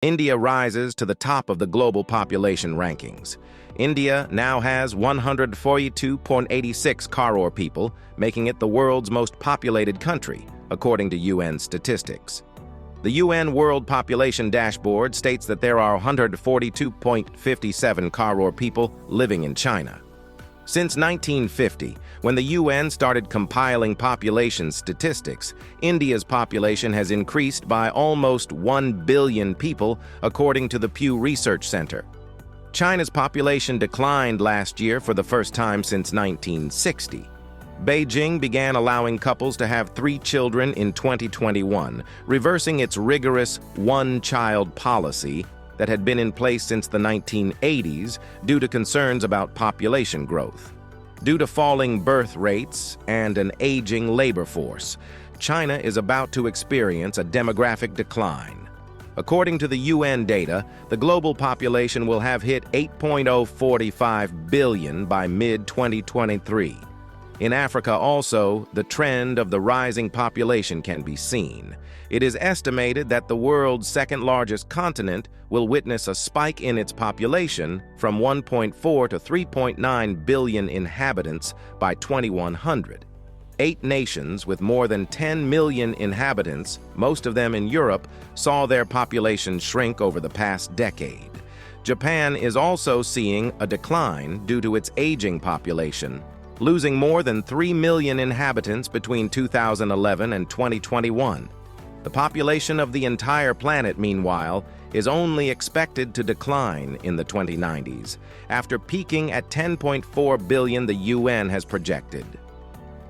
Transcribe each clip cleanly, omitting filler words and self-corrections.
India rises to the top of the global population rankings. India now has 142.86 crore people, making it the world's most populated country, according to UN statistics. The UN World Population Dashboard states that there are 142.57 crore people living in China. Since 1950, when the UN started compiling population statistics, India's population has increased by almost 1 billion people, according to the Pew Research Center. China's population declined last year for the first time since 1960. Beijing began allowing couples to have 3 children in 2021, reversing its rigorous one-child policy that had been in place since the 1980s due to concerns about population growth. Due to falling birth rates and an aging labor force, China is about to experience a demographic decline. According to the UN data, the global population will have hit 8.045 billion by mid-2023. In Africa also, the trend of the rising population can be seen. It is estimated that the world's second-largest continent will witness a spike in its population from 1.4 to 3.9 billion inhabitants by 2100. 8 nations with more than 10 million inhabitants, most of them in Europe, saw their population shrink over the past decade. Japan is also seeing a decline due to its aging population, losing more than 3 million inhabitants between 2011 and 2021. The population of the entire planet, meanwhile, is only expected to decline in the 2090s, after peaking at 10.4 billion the UN has projected.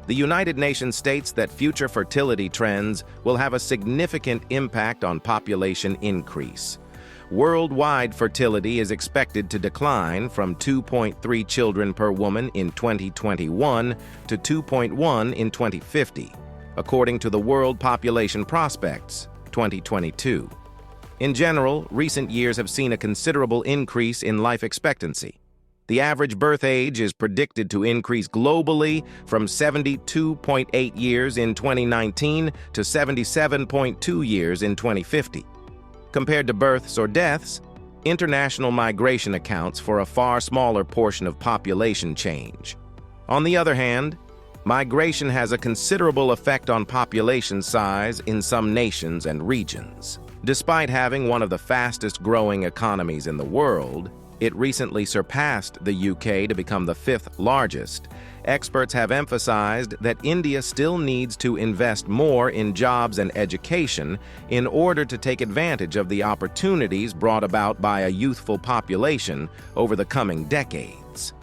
The United Nations states that future fertility trends will have a significant impact on population increase. Worldwide fertility is expected to decline from 2.3 children per woman in 2021 to 2.1 in 2050, according to the World Population Prospects, 2022. In general, recent years have seen a considerable increase in life expectancy. The average birth age is predicted to increase globally from 72.8 years in 2019 to 77.2 years in 2050. Compared to births or deaths, international migration accounts for a far smaller portion of population change. On the other hand, migration has a considerable effect on population size in some nations and regions. Despite having one of the fastest-growing economies in the world, it recently surpassed the UK to become the 5th largest. Experts have emphasized that India still needs to invest more in jobs and education in order to take advantage of the opportunities brought about by a youthful population over the coming decades.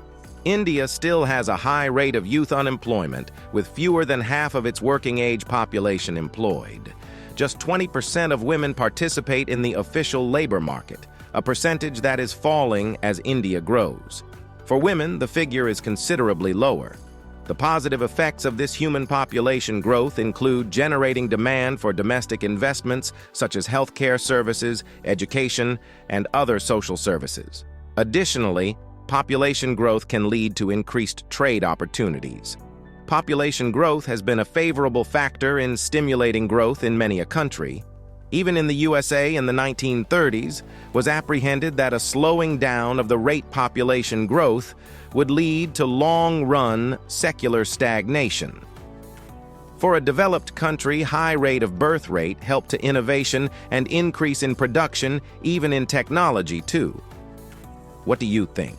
India still has a high rate of youth unemployment, with fewer than half of its working-age population employed. Just 20% of women participate in the official labor market, a percentage that is falling as India grows. For women, the figure is considerably lower. The positive effects of this human population growth include generating demand for domestic investments such as healthcare services, education, and other social services. Additionally, population growth can lead to increased trade opportunities. Population growth has been a favorable factor in stimulating growth in many a country. Even in the USA in the 1930s, was apprehended that a slowing down of the rate population growth would lead to long-run secular stagnation. For a developed country, high rate of birth rate helped to innovation and increase in production, even in technology too. What do you think?